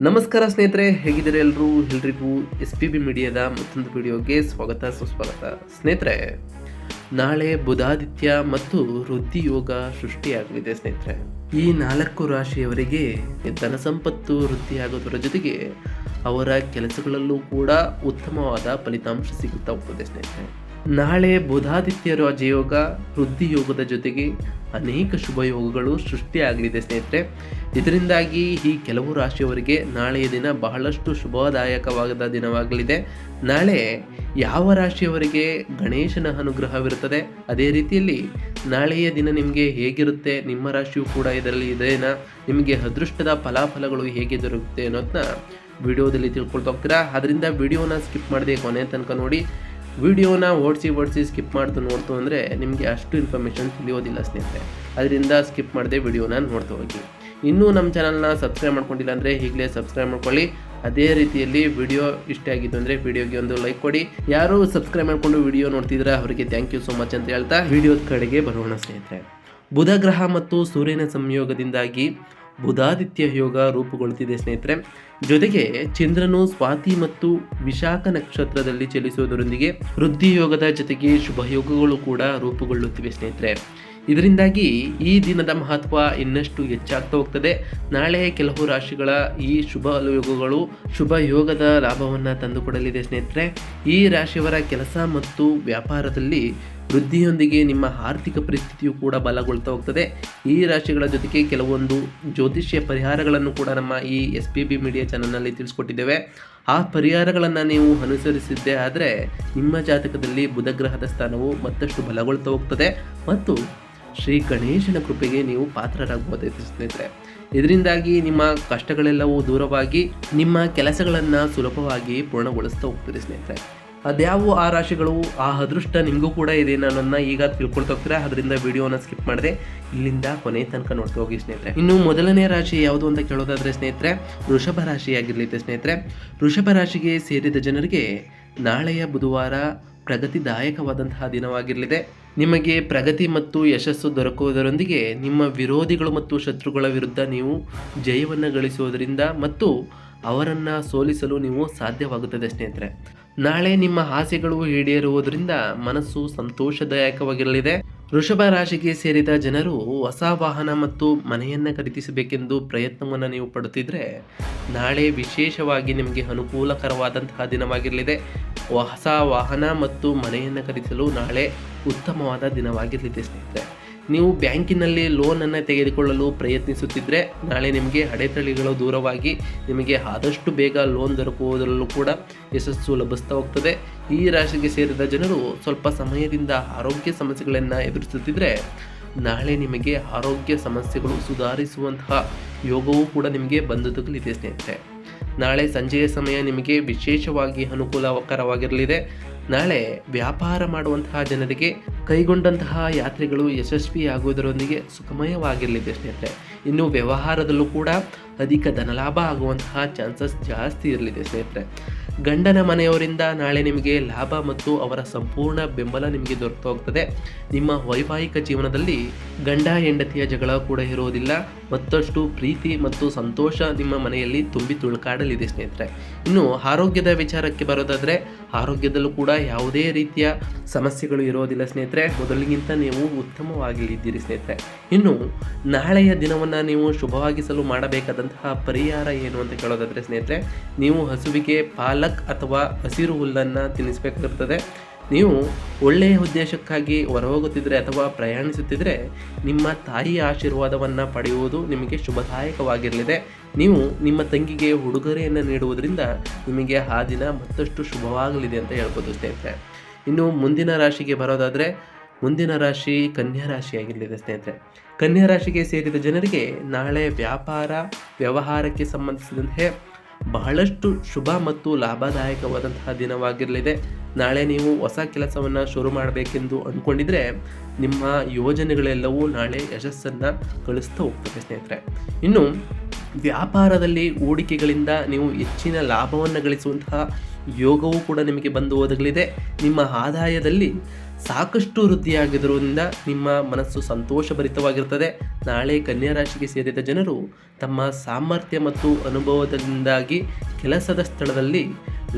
ನಮಸ್ಕಾರ ಸ್ನೇಹಿತರೆ, ಹೇಗಿದ್ದಾರೆ ಎಲ್ರಿಗೂ SPB ಮೀಡಿಯಾದ ಮತ್ತೊಂದು ವಿಡಿಯೋಗೆ ಸ್ವಾಗತ ಸುಸ್ವಾಗತ. ಸ್ನೇಹಿತರೆ, ನಾಳೆ ಬುಧಾದಿತ್ಯ ಮತ್ತು ವೃದ್ಧಿ ಯೋಗ ಸೃಷ್ಟಿಯಾಗಲಿದೆ. ಸ್ನೇಹಿತರೆ, ಈ 4 ರಾಶಿಯವರಿಗೆ ಧನ ಸಂಪತ್ತು ವೃದ್ಧಿಯಾಗೋದರ ಜೊತೆಗೆ ಅವರ ಕೆಲಸಗಳಲ್ಲೂ ಕೂಡ ಉತ್ತಮವಾದ ಫಲಿತಾಂಶ ಸಿಗುತ್ತಾ ಹೋಗ್ತದೆ. ಸ್ನೇಹಿತರೆ, ನಾಳೆ ಬುಧಾದಿತ್ಯ ರಾಜಯೋಗ ವೃದ್ಧಿ ಯೋಗದ ಜೊತೆಗೆ ಅನೇಕ ಶುಭ ಯೋಗಗಳು ಸೃಷ್ಟಿಯಾಗಲಿದೆ. ಸ್ನೇಹಿತರೆ, ಇದರಿಂದಾಗಿ ಈ ಕೆಲವು ರಾಶಿಯವರಿಗೆ ನಾಳೆಯ ದಿನ ಬಹಳಷ್ಟು ಶುಭದಾಯಕವಾದ ದಿನವಾಗಲಿದೆ. ನಾಳೆ ಯಾವ ರಾಶಿಯವರಿಗೆ ಗಣೇಶನ ಅನುಗ್ರಹವಿರುತ್ತದೆ, ಅದೇ ರೀತಿಯಲ್ಲಿ ನಾಳೆಯ ದಿನ ನಿಮಗೆ ಹೇಗಿರುತ್ತೆ, ನಿಮ್ಮ ರಾಶಿಯು ಕೂಡ ಇದರಲ್ಲಿ ಇದೆನಾ, ನಿಮಗೆ ಅದೃಷ್ಟದ ಫಲಾಫಲಗಳು ಹೇಗೆ ದೊರಕುತ್ತೆ ಅನ್ನೋದನ್ನ ವಿಡಿಯೋದಲ್ಲಿ ತಿಳ್ಕೊಳ್ತಾ ಹೋಗ್ತೀರಾ. ಅದರಿಂದ ವಿಡಿಯೋನ ಸ್ಕಿಪ್ ಮಾಡದೆ ಕೊನೆ ತನಕ ನೋಡಿ. ವಿಡಿಯೋನ ಓಡಿಸಿ ಸ್ಕಿಪ್ ನೋಡ್ತು ಅಂದರೆ ನಿಮಗೆ ಅಷ್ಟು ಇನ್ಫಾರ್ಮೇಷನ್ ತಿಳಿಯೋದಿಲ್ಲ ಸ್ನೇಹಿತರೆ. ಅದರಿಂದ ಸ್ಕಿಪ್ ಮಾಡದೆ ವಿಡಿಯೋನ ನೋಡ್ತಾ ಹೋಗಿ. ಇನ್ನೂ ನಮ್ಮ ಚಾನಲ್ನ ಸಬ್ಸ್ಕ್ರೈಬ್ ಮಾಡ್ಕೊಂಡಿಲ್ಲ ಅಂದರೆ ಈಗಲೇ ಸಬ್ಸ್ಕ್ರೈಬ್ ಮಾಡ್ಕೊಳ್ಳಿ. ಅದೇ ರೀತಿಯಲ್ಲಿ ವಿಡಿಯೋ ಇಷ್ಟ ಆಗಿತ್ತು ಅಂದರೆ ವಿಡಿಯೋಗೆ ಒಂದು ಲೈಕ್ ಕೊಡಿ. ಯಾರು ಸಬ್ಸ್ಕ್ರೈಬ್ ಮಾಡಿಕೊಂಡು ವಿಡಿಯೋ ನೋಡ್ತಿದ್ರೆ ಅವರಿಗೆ ಥ್ಯಾಂಕ್ ಯು ಸೋ ಮಚ್ ಅಂತ ಹೇಳ್ತಾ ವಿಡಿಯೋದ ಕಡೆಗೆ ಬರೋಣ. ಸ್ನೇಹಿತರೆ, ಬುಧ ಗ್ರಹ ಮತ್ತು ಸೂರ್ಯನ ಸಂಯೋಗದಿಂದಾಗಿ ಬುಧಾದಿತ್ಯ ಯೋಗ ರೂಪುಗೊಳ್ಳುತ್ತಿದೆ. ಸ್ನೇಹಿತರೆ, ಜೊತೆಗೆ ಚಂದ್ರನು ಸ್ವಾತಿ ಮತ್ತು ವಿಶಾಖ ನಕ್ಷತ್ರದಲ್ಲಿ ಚಲಿಸುವುದರೊಂದಿಗೆ ವೃದ್ಧಿ ಯೋಗದ ಜೊತೆಗೆ ಶುಭ ಯೋಗಗಳು ಕೂಡ ರೂಪುಗೊಳ್ಳುತ್ತಿವೆ. ಸ್ನೇಹಿತರೆ, ಇದರಿಂದಾಗಿ ಈ ದಿನದ ಮಹತ್ವ ಇನ್ನಷ್ಟು ಹೆಚ್ಚಾಗ್ತಾ ಹೋಗ್ತದೆ. ನಾಳೆ ಕೆಲವು ರಾಶಿಗಳ ಈ ಶುಭ ಯೋಗದ ಲಾಭವನ್ನು ತಂದುಕೊಡಲಿದೆ. ಸ್ನೇಹಿತರೆ, ಈ ರಾಶಿಯವರ ಕೆಲಸ ಮತ್ತು ವ್ಯಾಪಾರದಲ್ಲಿ ವೃದ್ಧಿಯೊಂದಿಗೆ ನಿಮ್ಮ ಆರ್ಥಿಕ ಪರಿಸ್ಥಿತಿಯು ಕೂಡ ಬಲಗೊಳ್ತಾ ಹೋಗ್ತದೆ. ಈ ರಾಶಿಗಳ ಜೊತೆಗೆ ಕೆಲವೊಂದು ಜ್ಯೋತಿಷ್ಯ ಪರಿಹಾರಗಳನ್ನು ಕೂಡ ನಮ್ಮ ಈ SPB ಮೀಡಿಯಾ ಚಾನಲ್ನಲ್ಲಿ ತಿಳಿಸ್ಕೊಟ್ಟಿದ್ದೇವೆ. ಆ ಪರಿಹಾರಗಳನ್ನು ನೀವು ಅನುಸರಿಸಿದ್ದೇ ಆದರೆ ನಿಮ್ಮ ಜಾತಕದಲ್ಲಿ ಬುಧಗ್ರಹದ ಸ್ಥಾನವು ಮತ್ತಷ್ಟು ಬಲಗೊಳ್ತಾ ಹೋಗ್ತದೆ ಮತ್ತು ಶ್ರೀ ಗಣೇಶನ ಕೃಪೆಗೆ ನೀವು ಪಾತ್ರರಾಗಬಹುದಾಗಿದೆ. ಸ್ನೇಹಿತರೆ, ಇದರಿಂದಾಗಿ ನಿಮ್ಮ ಕಷ್ಟಗಳೆಲ್ಲವೂ ದೂರವಾಗಿ ನಿಮ್ಮ ಕೆಲಸಗಳನ್ನು ಸುಲಭವಾಗಿ ಪೂರ್ಣಗೊಳಿಸ್ತಾ ಹೋಗ್ತದೆ. ಸ್ನೇಹಿತರೆ, ಅದ್ಯಾವು ಆ ರಾಶಿಗಳು, ಆ ಅದೃಷ್ಟ ನಿಮಗೂ ಕೂಡ ಇದೆ ಅನ್ನೋದನ್ನ ಈಗ ತಿಳ್ಕೊಳ್ತಾ ಹೋಗ್ತೀರಾ. ಅದರಿಂದ ವಿಡಿಯೋನ ಸ್ಕಿಪ್ ಮಾಡದೆ ಇಲ್ಲಿಂದ ಕೊನೆ ತನಕ ನೋಡ್ತಾ ಹೋಗಿ. ಸ್ನೇಹಿತರೆ, ಇನ್ನು ಮೊದಲನೇ ರಾಶಿ ಯಾವುದು ಅಂತ ಕೇಳೋದಾದ್ರೆ ಸ್ನೇಹಿತರೆ, ವೃಷಭ ರಾಶಿಯಾಗಿರಲಿದೆ. ಸ್ನೇಹಿತರೆ, ವೃಷಭ ರಾಶಿಗೆ ಸೇರಿದ ಜನರಿಗೆ ನಾಳೆಯ ಬುಧವಾರ ಪ್ರಗತಿದಾಯಕವಾದಂತಹ ದಿನವಾಗಿರಲಿದೆ. ನಿಮಗೆ ಪ್ರಗತಿ ಮತ್ತು ಯಶಸ್ಸು ದೊರಕುವುದರೊಂದಿಗೆ ನಿಮ್ಮ ವಿರೋಧಿಗಳು ಮತ್ತು ಶತ್ರುಗಳ ವಿರುದ್ಧ ನೀವು ಜಯವನ್ನು ಗಳಿಸುವುದರಿಂದ ಮತ್ತು ಅವರನ್ನು ಸೋಲಿಸಲು ನೀವು ಸಾಧ್ಯವಾಗುತ್ತದೆ. ಸ್ನೇಹಿತರೆ, ನಾಳೆ ನಿಮ್ಮ ಆಸೆಗಳು ಈಡೇರುವುದರಿಂದ ಮನಸ್ಸು ಸಂತೋಷದಾಯಕವಾಗಿರಲಿದೆ. ವೃಷಭ ರಾಶಿಗೆ ಸೇರಿದ ಜನರು ಹೊಸ ವಾಹನ ಮತ್ತು ಮನೆಯನ್ನು ಖರೀದಿಸಬೇಕೆಂದು ಪ್ರಯತ್ನವನ್ನು ನೀವು ಪಡುತ್ತಿದ್ದರೆ ನಾಳೆ ವಿಶೇಷವಾಗಿ ನಿಮಗೆ ಅನುಕೂಲಕರವಾದಂತಹ ದಿನವಾಗಿರಲಿದೆ. ಹೊಸ ವಾಹನ ಮತ್ತು ಮನೆಯನ್ನು ಖರೀದಿಸಲು ನಾಳೆ ಉತ್ತಮವಾದ ದಿನವಾಗಿರಲಿದೆ. ಸ್ನೇಹಿತರೆ, ನೀವು ಬ್ಯಾಂಕಿನಲ್ಲಿ ಲೋನನ್ನು ತೆಗೆದುಕೊಳ್ಳಲು ಪ್ರಯತ್ನಿಸುತ್ತಿದ್ದರೆ ನಾಳೆ ನಿಮಗೆ ಅಡೆತಡೆಗಳು ದೂರವಾಗಿ ನಿಮಗೆ ಆದಷ್ಟು ಬೇಗ ಲೋನ್ ದೊರಕುವುದರಲ್ಲೂ ಕೂಡ ಯಶಸ್ಸು ಲಭಿಸ್ತಾ ಹೋಗ್ತದೆ. ಈ ರಾಶಿಗೆ ಸೇರಿದ ಜನರು ಸ್ವಲ್ಪ ಸಮಯದಿಂದ ಆರೋಗ್ಯ ಸಮಸ್ಯೆಗಳನ್ನು ಎದುರಿಸುತ್ತಿದ್ದರೆ ನಾಳೆ ನಿಮಗೆ ಆರೋಗ್ಯ ಸಮಸ್ಯೆಗಳು ಸುಧಾರಿಸುವಂತಹ ಯೋಗವೂ ಕೂಡ ನಿಮಗೆ ಬಂದು ತಗಲಿದೆ. ಸ್ನೇಹಿತರೆ, ನಾಳೆ ಸಂಜೆಯ ಸಮಯ ನಿಮಗೆ ವಿಶೇಷವಾಗಿ ಅನುಕೂಲಕರವಾಗಿರಲಿದೆ. ನಾಳೆ ವ್ಯಾಪಾರ ಮಾಡುವಂತಹ ಜನರಿಗೆ ಕೈಗೊಂಡಂತಹ ಯಾತ್ರೆಗಳು ಯಶಸ್ವಿಯಾಗುವುದರೊಂದಿಗೆ ಸುಖಮಯವಾಗಿರಲಿದೆ. ಸ್ನೇಹಿತರೆ, ಇನ್ನು ವ್ಯವಹಾರದಲ್ಲೂ ಕೂಡ ಅಧಿಕ ಧನಲಾಭ ಆಗುವಂತಹ ಚಾನ್ಸಸ್ ಜಾಸ್ತಿ ಇರಲಿದೆ. ಸ್ನೇಹಿತರೆ, ಗಂಡನ ಮನೆಯವರಿಂದ ನಾಳೆ ನಿಮಗೆ ಲಾಭ ಮತ್ತು ಅವರ ಸಂಪೂರ್ಣ ಬೆಂಬಲ ನಿಮಗೆ ದೊರಕ್ತಾ ಹೋಗ್ತದೆ. ನಿಮ್ಮ ವೈವಾಹಿಕ ಜೀವನದಲ್ಲಿ ಗಂಡ ಹೆಂಡತಿಯ ಜಗಳ ಕೂಡ ಇರುವುದಿಲ್ಲ. ಮತ್ತಷ್ಟು ಪ್ರೀತಿ ಮತ್ತು ಸಂತೋಷ ನಿಮ್ಮ ಮನೆಯಲ್ಲಿ ತುಂಬಿ ತುಳುಕಾಡಲಿದೆ. ಸ್ನೇಹಿತರೆ, ಇನ್ನು ಆರೋಗ್ಯದ ವಿಚಾರಕ್ಕೆ ಬರೋದಾದರೆ ಆರೋಗ್ಯದಲ್ಲೂ ಕೂಡ ಯಾವುದೇ ರೀತಿಯ ಸಮಸ್ಯೆಗಳು ಇರೋದಿಲ್ಲ. ಸ್ನೇಹಿತರೆ, ಮೊದಲಿಗಿಂತ ನೀವು ಉತ್ತಮವಾಗಿಲ್ಲಿದ್ದೀರಿ. ಸ್ನೇಹಿತರೆ, ಇನ್ನು ನಾಳೆಯ ದಿನವನ್ನು ನೀವು ಶುಭವಾಗಿಸಲು ಮಾಡಬೇಕಾದಂತಹ ಪರಿಹಾರ ಏನು ಅಂತ ಕೇಳೋದಾದರೆ ಸ್ನೇಹಿತರೆ, ನೀವು ಹಸುವಿಗೆ ಪಾಲಕ್ ಅಥವಾ ಹಸಿರು ಹುಲ್ಲನ್ನು ತಿನ್ನಿಸಬೇಕಾಗಿರ್ತದೆ. ನೀವು ಒಳ್ಳೆಯ ಉದ್ದೇಶಕ್ಕಾಗಿ ಹೊರಹೋಗುತ್ತಿದ್ದರೆ ಅಥವಾ ಪ್ರಯಾಣಿಸುತ್ತಿದ್ದರೆ ನಿಮ್ಮ ತಾಯಿಯ ಆಶೀರ್ವಾದವನ್ನು ಪಡೆಯುವುದು ನಿಮಗೆ ಶುಭದಾಯಕವಾಗಿರಲಿದೆ. ನೀವು ನಿಮ್ಮ ತಂಗಿಗೆ ಉಡುಗೊರೆಯನ್ನು ನೀಡುವುದರಿಂದ ನಿಮಗೆ ಆ ದಿನ ಮತ್ತಷ್ಟು ಶುಭವಾಗಲಿದೆ ಅಂತ ಹೇಳ್ಬೋದು. ಸ್ನೇಹಿತರೆ, ಇನ್ನು ಮುಂದಿನ ರಾಶಿಗೆ ಬರೋದಾದರೆ ಮುಂದಿನ ರಾಶಿ ಕನ್ಯಾ ರಾಶಿಯಾಗಿರಲಿದೆ. ಸ್ನೇಹಿತರೆ, ಕನ್ಯಾ ರಾಶಿಗೆ ಸೇರಿದ ಜನರಿಗೆ ನಾಳೆ ವ್ಯವಹಾರಕ್ಕೆ ಸಂಬಂಧಿಸಿದಂತೆ ಬಹಳಷ್ಟು ಶುಭ ಮತ್ತು ಲಾಭದಾಯಕವಾದಂತಹ ದಿನವಾಗಿರಲಿದೆ. ನಾಳೆ ನೀವು ಹೊಸ ಕೆಲಸವನ್ನು ಶುರು ಮಾಡಬೇಕೆಂದು ಅಂದ್ಕೊಂಡಿದ್ರೆ ನಿಮ್ಮ ಯೋಜನೆಗಳೆಲ್ಲವೂ ನಾಳೆ ಯಶಸ್ಸನ್ನು ಗಳಿಸ್ತಾ ಹೋಗ್ತದೆ. ಸ್ನೇಹಿತರೆ, ಇನ್ನು ವ್ಯಾಪಾರದಲ್ಲಿ ಹೂಡಿಕೆಗಳಿಂದ ನೀವು ಹೆಚ್ಚಿನ ಲಾಭವನ್ನು ಗಳಿಸುವಂತಹ ಯೋಗವೂ ಕೂಡ ನಿಮಗೆ ಬಂದು ಒದಗಲಿದೆ. ನಿಮ್ಮ ಆದಾಯದಲ್ಲಿ ಸಾಕಷ್ಟು ವೃದ್ಧಿಯಾಗಿರುವುದರಿಂದ ನಿಮ್ಮ ಮನಸ್ಸು ಸಂತೋಷಭರಿತವಾಗಿರ್ತದೆ. ನಾಳೆ ಕನ್ಯಾ ರಾಶಿಗೆ ಸೇರಿದ ಜನರು ತಮ್ಮ ಸಾಮರ್ಥ್ಯ ಮತ್ತು ಅನುಭವದಿಂದಾಗಿ ಕೆಲಸದ ಸ್ಥಳದಲ್ಲಿ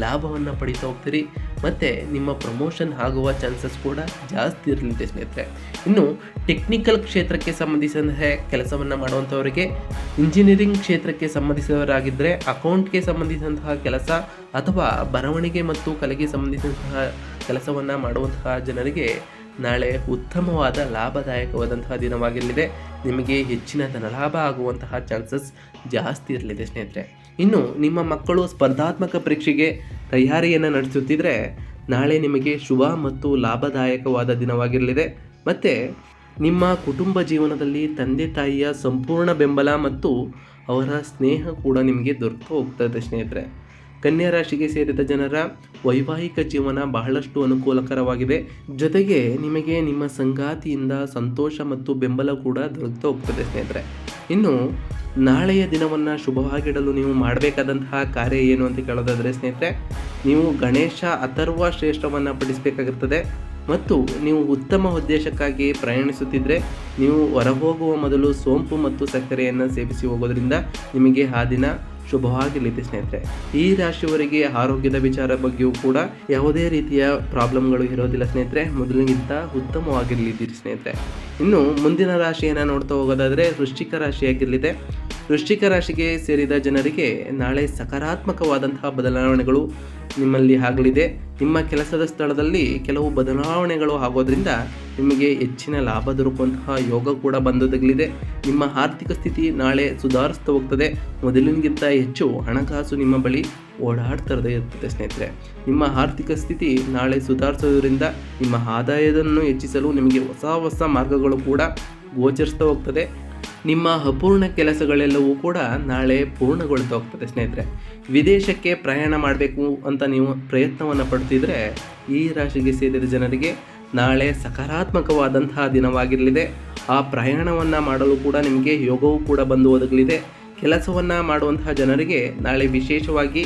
ಲಾಭವನ್ನು ಪಡಿತಾ ಹೋಗ್ತೀರಿ ಮತ್ತು ನಿಮ್ಮ ಪ್ರಮೋಷನ್ ಆಗುವ ಚಾನ್ಸಸ್ ಕೂಡ ಜಾಸ್ತಿ ಇರಲಿದೆ ಸ್ನೇಹಿತರೆ. ಇನ್ನು ಟೆಕ್ನಿಕಲ್ ಕ್ಷೇತ್ರಕ್ಕೆ ಸಂಬಂಧಿಸಿದಂತೆ ಕೆಲಸವನ್ನು ಮಾಡುವಂಥವರಿಗೆ, ಇಂಜಿನಿಯರಿಂಗ್ ಕ್ಷೇತ್ರಕ್ಕೆ ಸಂಬಂಧಿಸಿದವರಾಗಿದ್ದರೆ ಅಕೌಂಟ್ಗೆ ಸಂಬಂಧಿಸಿದಂತಹ ಕೆಲಸ ಅಥವಾ ಬರವಣಿಗೆ ಮತ್ತು ಕಲೆಗೆ ಸಂಬಂಧಿಸಿದಂತಹ ಕೆಲಸವನ್ನು ಮಾಡುವಂತಹ ಜನರಿಗೆ ನಾಳೆ ಉತ್ತಮವಾದ ಲಾಭದಾಯಕವಾದಂತಹ ದಿನವಾಗಿರಲಿದೆ. ನಿಮಗೆ ಹೆಚ್ಚಿನ ಧನಲಾಭ ಆಗುವಂತಹ ಚಾನ್ಸಸ್ ಜಾಸ್ತಿ ಇರಲಿದೆ ಸ್ನೇಹಿತರೆ. ಇನ್ನು ನಿಮ್ಮ ಮಕ್ಕಳು ಸ್ಪರ್ಧಾತ್ಮಕ ಪರೀಕ್ಷೆಗೆ ತಯಾರಿಯನ್ನು ನಡೆಸುತ್ತಿದ್ದರೆ ನಾಳೆ ನಿಮಗೆ ಶುಭ ಮತ್ತು ಲಾಭದಾಯಕವಾದ ದಿನವಾಗಿರಲಿದೆ. ಮತ್ತು ನಿಮ್ಮ ಕುಟುಂಬ ಜೀವನದಲ್ಲಿ ತಂದೆ ತಾಯಿಯ ಸಂಪೂರ್ಣ ಬೆಂಬಲ ಮತ್ತು ಅವರ ಸ್ನೇಹ ಕೂಡ ನಿಮಗೆ ದೊರೆತು ಹೋಗ್ತದೆ ಸ್ನೇಹಿತರೆ. ಕನ್ಯಾ ರಾಶಿಗೆ ಸೇರಿದ ಜನರ ವೈವಾಹಿಕ ಜೀವನ ಬಹಳಷ್ಟು ಅನುಕೂಲಕರವಾಗಿದೆ. ಜೊತೆಗೆ ನಿಮಗೆ ನಿಮ್ಮ ಸಂಗಾತಿಯಿಂದ ಸಂತೋಷ ಮತ್ತು ಬೆಂಬಲ ಕೂಡ ದೊರೆತು ಹೋಗ್ತದೆ ಸ್ನೇಹಿತರೆ. ಇನ್ನು ನಾಳೆಯ ದಿನವನ್ನು ಶುಭವಾಗಿಡಲು ನೀವು ಮಾಡಬೇಕಾದಂತಹ ಕಾರ್ಯ ಏನು ಅಂತ ಕೇಳೋದಾದರೆ ಸ್ನೇಹಿತರೆ, ನೀವು ಗಣೇಶ ಅಥರ್ವ ಶ್ರೇಷ್ಠವನ್ನು ಪಠಿಸಬೇಕಾಗಿರ್ತದೆ. ಮತ್ತು ನೀವು ಉತ್ತಮ ಉದ್ದೇಶಕ್ಕಾಗಿ ಪ್ರಯಾಣಿಸುತ್ತಿದ್ದರೆ ನೀವು ಹೊರಹೋಗುವ ಮೊದಲು ಸೋಂಪು ಮತ್ತು ಸಕ್ಕರೆಯನ್ನು ಸೇವಿಸಿ ಹೋಗೋದ್ರಿಂದ ನಿಮಗೆ ಆ ದಿನ ಶುಭವಾಗಿರಲಿದೆ ಸ್ನೇಹಿತರೆ. ಈ ರಾಶಿಯವರಿಗೆ ಆರೋಗ್ಯದ ವಿಚಾರ ಬಗ್ಗೆಯೂ ಕೂಡ ಯಾವುದೇ ರೀತಿಯ ಪ್ರಾಬ್ಲಮ್ಗಳು ಇರೋದಿಲ್ಲ ಸ್ನೇಹಿತರೆ. ಮೊದಲಿಗಿಂತ ಉತ್ತಮವಾಗಿರಲಿದ್ದೀರಿ ಸ್ನೇಹಿತರೆ. ಇನ್ನು ಮುಂದಿನ ರಾಶಿಯನ್ನು ನೋಡ್ತಾ ಹೋಗೋದಾದರೆ ವೃಶ್ಚಿಕ ರಾಶಿಯಾಗಿರಲಿದೆ. ವೃಶ್ಚಿಕ ರಾಶಿಗೆ ಸೇರಿದ ಜನರಿಗೆ ನಾಳೆ ಸಕಾರಾತ್ಮಕವಾದಂತಹ ಬದಲಾವಣೆಗಳು ನಿಮ್ಮಲ್ಲಿ ಆಗಲಿದೆ. ನಿಮ್ಮ ಕೆಲಸದ ಸ್ಥಳದಲ್ಲಿ ಕೆಲವು ಬದಲಾವಣೆಗಳು ಆಗೋದ್ರಿಂದ ನಿಮಗೆ ಹೆಚ್ಚಿನ ಲಾಭ ದೊರಕುವಂತಹ ಯೋಗ ಕೂಡ ಬಂದೊದಗಲಿದೆ. ನಿಮ್ಮ ಆರ್ಥಿಕ ಸ್ಥಿತಿ ನಾಳೆ ಸುಧಾರಿಸ್ತಾ ಹೋಗ್ತದೆ. ಮೊದಲಿನಗಿಂತ ಹೆಚ್ಚು ಹಣಕಾಸು ನಿಮ್ಮ ಬಳಿ ಓಡಾಡ್ತರದೇ ಇರ್ತದೆ ಸ್ನೇಹಿತರೆ. ನಿಮ್ಮ ಆರ್ಥಿಕ ಸ್ಥಿತಿ ನಾಳೆ ಸುಧಾರಿಸೋದ್ರಿಂದ ನಿಮ್ಮ ಆದಾಯವನ್ನು ಹೆಚ್ಚಿಸಲು ನಿಮಗೆ ಹೊಸ ಮಾರ್ಗಗಳು ಕೂಡ ಗೋಚರಿಸ್ತಾ ಹೋಗ್ತದೆ. ನಿಮ್ಮ ಅಪೂರ್ಣ ಕೆಲಸಗಳೆಲ್ಲವೂ ಕೂಡ ನಾಳೆ ಪೂರ್ಣಗೊಳ್ತಾ ಹೋಗ್ತದೆ ಸ್ನೇಹಿತರೆ. ವಿದೇಶಕ್ಕೆ ಪ್ರಯಾಣ ಮಾಡಬೇಕು ಅಂತ ನೀವು ಪ್ರಯತ್ನವನ್ನು ಪಡ್ತಿದ್ರೆ ಈ ರಾಶಿಗೆ ಸೇರಿದ ಜನರಿಗೆ ನಾಳೆ ಸಕಾರಾತ್ಮಕವಾದಂತಹ ದಿನವಾಗಿರಲಿದೆ. ಆ ಪ್ರಯಾಣವನ್ನು ಮಾಡಲು ಕೂಡ ನಿಮಗೆ ಯೋಗವೂ ಕೂಡ ಬಂದು ಒದಗಲಿದೆ. ಕೆಲಸವನ್ನು ಮಾಡುವಂತಹ ಜನರಿಗೆ ನಾಳೆ ವಿಶೇಷವಾಗಿ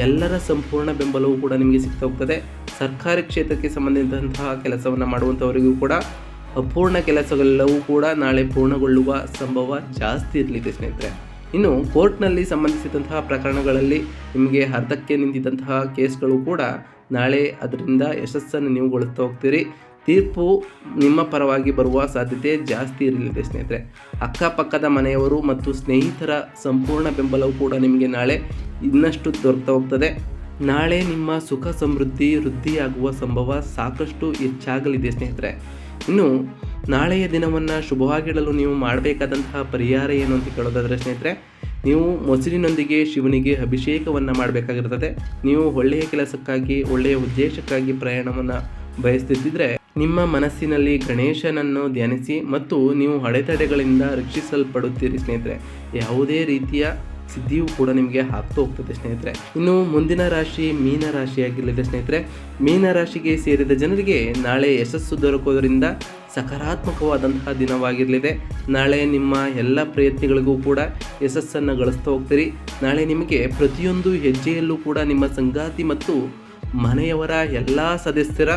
ಎಲ್ಲರ ಸಂಪೂರ್ಣ ಬೆಂಬಲವೂ ಕೂಡ ನಿಮಗೆ ಸಿಗ್ತಾ ಹೋಗ್ತದೆ. ಸರ್ಕಾರಿ ಕ್ಷೇತ್ರಕ್ಕೆ ಸಂಬಂಧಿಸಿದಂತಹ ಕೆಲಸವನ್ನು ಮಾಡುವಂಥವರಿಗೂ ಕೂಡ ಅಪೂರ್ಣ ಕೆಲಸಗಳೆಲ್ಲವೂ ಕೂಡ ನಾಳೆ ಪೂರ್ಣಗೊಳ್ಳುವ ಸಂಭವ ಜಾಸ್ತಿ ಇರಲಿದೆ ಸ್ನೇಹಿತರೆ. ಇನ್ನು ಕೋರ್ಟ್ನಲ್ಲಿ ಸಂಬಂಧಿಸಿದಂತಹ ಪ್ರಕರಣಗಳಲ್ಲಿ ನಿಮಗೆ ಅರ್ಧಕ್ಕೆ ನಿಂತಿದ್ದಂತಹ ಕೇಸ್ಗಳು ಕೂಡ ನಾಳೆ ಅದರಿಂದ ಯಶಸ್ಸನ್ನು ನೀವು ಗಳಿಸ್ತಾ ಹೋಗ್ತೀರಿ. ತೀರ್ಪು ನಿಮ್ಮ ಪರವಾಗಿ ಬರುವ ಸಾಧ್ಯತೆ ಜಾಸ್ತಿ ಇರಲಿದೆ ಸ್ನೇಹಿತರೆ. ಅಕ್ಕಪಕ್ಕದ ಮನೆಯವರು ಮತ್ತು ಸ್ನೇಹಿತರ ಸಂಪೂರ್ಣ ಬೆಂಬಲವು ಕೂಡ ನಿಮಗೆ ನಾಳೆ ಇನ್ನಷ್ಟು ದೊರಕ್ತಾ ಹೋಗ್ತದೆ. ನಾಳೆ ನಿಮ್ಮ ಸುಖ ಸಮೃದ್ಧಿ ವೃದ್ಧಿಯಾಗುವ ಸಂಭವ ಸಾಕಷ್ಟು ಹೆಚ್ಚಾಗಲಿದೆ ಸ್ನೇಹಿತರೆ. ಇನ್ನು ನಾಳೆಯ ದಿನವನ್ನು ಶುಭವಾಗಿಡಲು ನೀವು ಮಾಡಬೇಕಾದಂತಹ ಪರಿಹಾರ ಏನು ಅಂತ ಕೇಳೋದಾದರೆ ಸ್ನೇಹಿತರೆ, ನೀವು ಮೊಸರಿನೊಂದಿಗೆ ಶಿವನಿಗೆ ಅಭಿಷೇಕವನ್ನು ಮಾಡಬೇಕಾಗಿರ್ತದೆ. ನೀವು ಒಳ್ಳೆಯ ಕೆಲಸಕ್ಕಾಗಿ ಒಳ್ಳೆಯ ಉದ್ದೇಶಕ್ಕಾಗಿ ಪ್ರಯಾಣವನ್ನು ಬಯಸ್ತಿದ್ದರೆ ನಿಮ್ಮ ಮನಸ್ಸಿನಲ್ಲಿ ಗಣೇಶನನ್ನು ಧ್ಯಾನಿಸಿ ಮತ್ತು ನೀವು ಅಡೆತಡೆಗಳಿಂದ ರಕ್ಷಿಸಲ್ಪಡುತ್ತೀರಿ ಸ್ನೇಹಿತರೆ. ಯಾವುದೇ ರೀತಿಯ ಸಿದ್ಧಿಯೂ ಕೂಡ ನಿಮಗೆ ಆಗ್ತಾ ಹೋಗ್ತದೆ ಸ್ನೇಹಿತರೆ. ಇನ್ನು ಮುಂದಿನ ರಾಶಿ ಮೀನ ರಾಶಿಯಾಗಿರಲಿದೆ ಸ್ನೇಹಿತರೆ. ಮೀನ ರಾಶಿಗೆ ಸೇರಿದ ಜನರಿಗೆ ನಾಳೆ ಯಶಸ್ಸು ದೊರಕೋದ್ರಿಂದ ಸಕಾರಾತ್ಮಕವಾದಂತಹ ದಿನವಾಗಿರಲಿದೆ. ನಾಳೆ ನಿಮ್ಮ ಎಲ್ಲ ಪ್ರಯತ್ನಗಳಿಗೂ ಕೂಡ ಯಶಸ್ಸನ್ನು ಗಳಿಸ್ತಾ ಹೋಗ್ತೀರಿ. ನಾಳೆ ನಿಮಗೆ ಪ್ರತಿಯೊಂದು ಹೆಜ್ಜೆಯಲ್ಲೂ ಕೂಡ ನಿಮ್ಮ ಸಂಗಾತಿ ಮತ್ತು ಮನೆಯವರ ಎಲ್ಲ ಸದಸ್ಯರ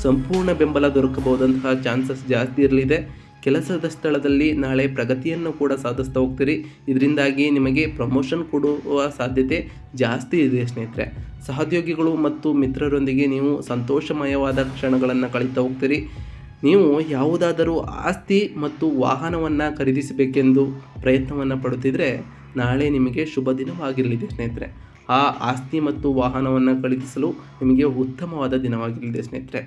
ಸಂಪೂರ್ಣ ಬೆಂಬಲ ದೊರಕಬಹುದಂತಹ ಚಾನ್ಸಸ್ ಜಾಸ್ತಿ ಇರಲಿದೆ. ಕೆಲಸದ ಸ್ಥಳದಲ್ಲಿ ನಾಳೆ ಪ್ರಗತಿಯನ್ನು ಕೂಡ ಸಾಧಿಸ್ತಾ ಹೋಗ್ತೀರಿ. ಇದರಿಂದಾಗಿ ನಿಮಗೆ ಪ್ರಮೋಷನ್ ಕೊಡುವ ಸಾಧ್ಯತೆ ಜಾಸ್ತಿ ಇದೆ ಸ್ನೇಹಿತರೆ. ಸಹೋದ್ಯೋಗಿಗಳು ಮತ್ತು ಮಿತ್ರರೊಂದಿಗೆ ನೀವು ಸಂತೋಷಮಯವಾದ ಕ್ಷಣಗಳನ್ನು ಕಳೀತಾ ಹೋಗ್ತೀರಿ. ನೀವು ಯಾವುದಾದರೂ ಆಸ್ತಿ ಮತ್ತು ವಾಹನವನ್ನು ಖರೀದಿಸಬೇಕೆಂದು ಪ್ರಯತ್ನವನ್ನು ಪಡುತ್ತಿದ್ದರೆ ನಾಳೆ ನಿಮಗೆ ಶುಭ ದಿನವಾಗಿರಲಿದೆ ಸ್ನೇಹಿತರೆ. ಆ ಆಸ್ತಿ ಮತ್ತು ವಾಹನವನ್ನು ಖರೀದಿಸಲು ನಿಮಗೆ ಉತ್ತಮವಾದ ದಿನವಾಗಿರಲಿದೆ ಸ್ನೇಹಿತರೆ.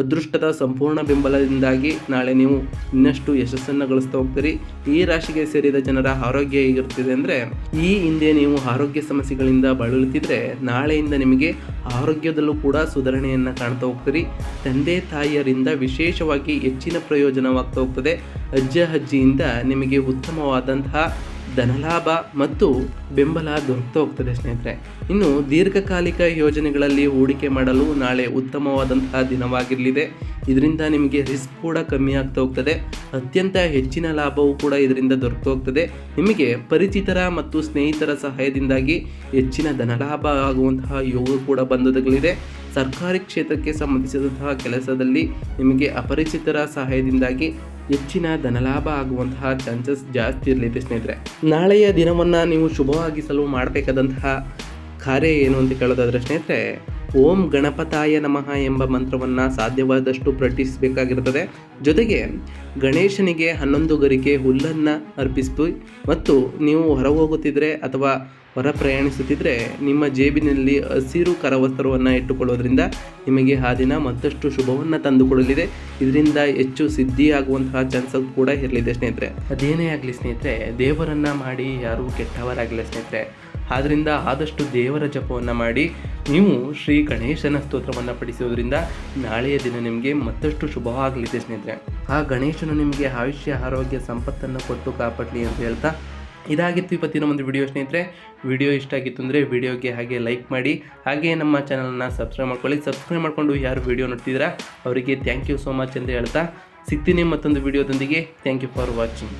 ಅದೃಷ್ಟದ ಸಂಪೂರ್ಣ ಬೆಂಬಲದಿಂದಾಗಿ ನಾಳೆ ನೀವು ಇನ್ನಷ್ಟು ಯಶಸ್ಸನ್ನು ಗಳಿಸ್ತಾ ಹೋಗ್ತೀರಿ. ಈ ರಾಶಿಗೆ ಸೇರಿದ ಜನರ ಆರೋಗ್ಯ ಹೇಗಿರುತ್ತದೆ ಅಂದರೆ, ಈ ಹಿಂದೆ ನೀವು ಆರೋಗ್ಯ ಸಮಸ್ಯೆಗಳಿಂದ ಬಳಲುತ್ತಿದ್ದರೆ ನಾಳೆಯಿಂದ ನಿಮಗೆ ಆರೋಗ್ಯದಲ್ಲೂ ಕೂಡ ಸುಧಾರಣೆಯನ್ನು ಕಾಣ್ತಾ ಹೋಗ್ತೀರಿ. ತಂದೆ ತಾಯಿಯರಿಂದ ವಿಶೇಷವಾಗಿ ಹೆಚ್ಚಿನ ಪ್ರಯೋಜನವಾಗ್ತಾ ಹೋಗ್ತದೆ. ಅಜ್ಜಿಯಿಂದ ನಿಮಗೆ ಉತ್ತಮವಾದಂತಹ ಧನಲಾಭ ಮತ್ತು ಬೆಂಬಲ ದೊರಕ್ತಾ ಹೋಗ್ತದೆ ಸ್ನೇಹಿತರೆ. ಇನ್ನು ದೀರ್ಘಕಾಲಿಕ ಯೋಜನೆಗಳಲ್ಲಿ ಹೂಡಿಕೆ ಮಾಡಲು ನಾಳೆ ಉತ್ತಮವಾದಂತಹ ದಿನವಾಗಿರಲಿದೆ. ಇದರಿಂದ ನಿಮಗೆ ರಿಸ್ಕ್ ಕೂಡ ಕಮ್ಮಿ ಆಗ್ತಾ ಹೋಗ್ತದೆ. ಅತ್ಯಂತ ಹೆಚ್ಚಿನ ಲಾಭವೂ ಕೂಡ ಇದರಿಂದ ದೊರಕ್ತಾ ಹೋಗ್ತದೆ. ನಿಮಗೆ ಪರಿಚಿತರ ಮತ್ತು ಸ್ನೇಹಿತರ ಸಹಾಯದಿಂದಾಗಿ ಹೆಚ್ಚಿನ ಧನಲಾಭ ಆಗುವಂತಹ ಯೋಗ ಕೂಡ ಬಂದೊದಗಲಿದೆ. ಸರ್ಕಾರಿ ಕ್ಷೇತ್ರಕ್ಕೆ ಸಂಬಂಧಿಸಿದಂತಹ ಕೆಲಸದಲ್ಲಿ ನಿಮಗೆ ಅಪರಿಚಿತರ ಸಹಾಯದಿಂದಾಗಿ ಹೆಚ್ಚಿನ ಧನಲಾಭ ಆಗುವಂತಹ ಚಾನ್ಸಸ್ ಜಾಸ್ತಿ ಇರಲಿದೆ ಸ್ನೇಹಿತರೆ. ನಾಳೆಯ ದಿನವನ್ನು ನೀವು ಶುಭವಾಗಿಸಲು ಮಾಡಬೇಕಾದಂತಹ ಕಾರ್ಯ ಏನು ಅಂತ ಕೇಳೋದಾದರೆ ಸ್ನೇಹಿತರೆ, ಓಂ ಗಣಪತಾಯ ನಮಃ ಎಂಬ ಮಂತ್ರವನ್ನು ಸಾಧ್ಯವಾದಷ್ಟು ಪ್ರಕಟಿಸಬೇಕಾಗಿರುತ್ತದೆ. ಜೊತೆಗೆ ಗಣೇಶನಿಗೆ 11 ಗರಿಕೆ ಹುಲ್ಲನ್ನು ಅರ್ಪಿಸಿ ಮತ್ತು ನೀವು ಹೊರ ಹೋಗುತ್ತಿದ್ದರೆ ಅಥವಾ ಹೊರ ಪ್ರಯಾಣಿಸುತ್ತಿದ್ದರೆ ನಿಮ್ಮ ಜೇಬಿನಲ್ಲಿ ಹಸಿರು ಕರವಸ್ತ್ರವನ್ನು ಇಟ್ಟುಕೊಳ್ಳೋದ್ರಿಂದ ನಿಮಗೆ ಆ ದಿನ ಮತ್ತಷ್ಟು ಶುಭವನ್ನು ತಂದುಕೊಡಲಿದೆ. ಇದರಿಂದ ಹೆಚ್ಚು ಸಿದ್ಧಿಯಾಗುವಂತಹ ಚಾನ್ಸಸ್ ಕೂಡ ಇರಲಿದೆ ಸ್ನೇಹಿತರೆ. ಅದೇನೇ ಆಗಲಿ ಸ್ನೇಹಿತರೆ, ದೇವರನ್ನು ಮಾಡಿ ಯಾರೂ ಕೆಟ್ಟವರಾಗಲಿಲ್ಲ ಸ್ನೇಹಿತರೆ. ಆದ್ದರಿಂದ ಆದಷ್ಟು ದೇವರ ಜಪವನ್ನು ಮಾಡಿ ನೀವು ಶ್ರೀ ಗಣೇಶನ ಸ್ತೋತ್ರವನ್ನು ಪಠಿಸೋದ್ರಿಂದ ನಾಳೆಯ ದಿನ ನಿಮಗೆ ಮತ್ತಷ್ಟು ಶುಭವಾಗಲಿದೆ ಸ್ನೇಹಿತರೆ. ಆ ಗಣೇಶನು ನಿಮಗೆ ಆಯುಷ್ಯ ಆರೋಗ್ಯ ಸಂಪತ್ತನ್ನು ಕೊಟ್ಟು ಕಾಪಾಡಲಿ ಅಂತ ಹೇಳ್ತಾ ಇದಾಗಿತ್ತು ಇವತ್ತಿನ ಒಂದು ವಿಡಿಯೋ ಸ್ನೇಹಿತರೆ. ವಿಡಿಯೋ ಇಷ್ಟ ಆಗಿತ್ತು ಅಂದರೆ ವಿಡಿಯೋಗೆ ಹಾಗೆ ಲೈಕ್ ಮಾಡಿ, ಹಾಗೆ ನಮ್ಮ ಚಾನಲನ್ನು ಸಬ್ಸ್ಕ್ರೈಬ್ ಮಾಡ್ಕೊಳ್ಳಿ. ಸಬ್ಸ್ಕ್ರೈಬ್ ಮಾಡಿಕೊಂಡು ಯಾರು ವಿಡಿಯೋ ನೋಡ್ತಿದ್ದೀರಾ ಅವರಿಗೆ ಥ್ಯಾಂಕ್ ಯು ಸೋ ಮಚ್ ಅಂತ ಹೇಳ್ತಾ ಸಿಗ್ತೀನಿ ಮತ್ತೊಂದು ವಿಡಿಯೋದೊಂದಿಗೆ. Thank you for watching.